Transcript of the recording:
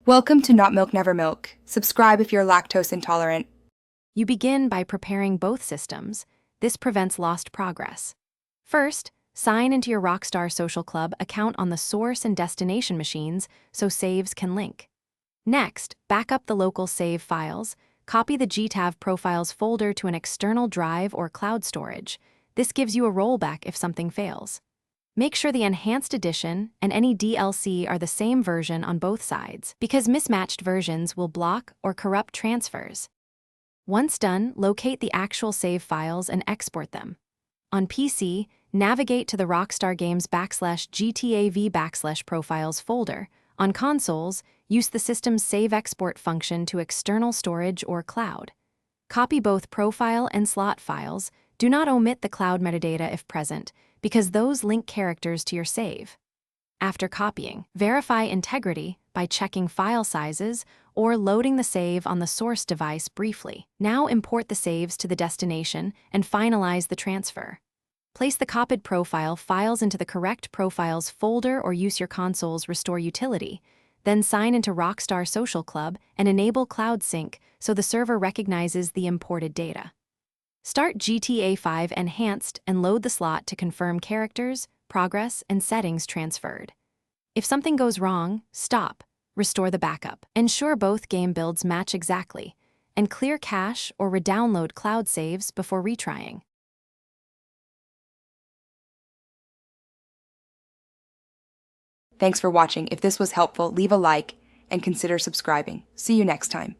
Welcome to Not Milk Never Milk. Subscribe if you're lactose intolerant. You begin by preparing both systems. This prevents lost progress. First, sign into your Rockstar Social Club account on the source and destination machines so saves can link. Next, back up the local save files. Copy the GTAV profiles folder to an external drive or cloud storage. This gives you a rollback if something fails. Make sure the Enhanced Edition and any DLC are the same version on both sides, because mismatched versions will block or corrupt transfers. Once done, locate the actual save files and export them. On PC, navigate to the Rockstar Games /GTAV/profiles folder. On consoles, use the system's save export function to external storage or cloud. Copy both profile and slot files. Do not omit the cloud metadata if present, because those link characters to your save. After copying, verify integrity by checking file sizes or loading the save on the source device briefly. Now import the saves to the destination and finalize the transfer. Place the copied profile files into the correct profiles folder or use your console's restore utility. Then sign into Rockstar Social Club and enable Cloud Sync so the server recognizes the imported data. Start GTA 5 Enhanced and load the slot to confirm characters, progress, and settings transferred. If something goes wrong, stop, restore the backup. Ensure both game builds match exactly, and clear cache or redownload cloud saves before retrying. Thanks for watching. If this was helpful, leave a like and consider subscribing. See you next time.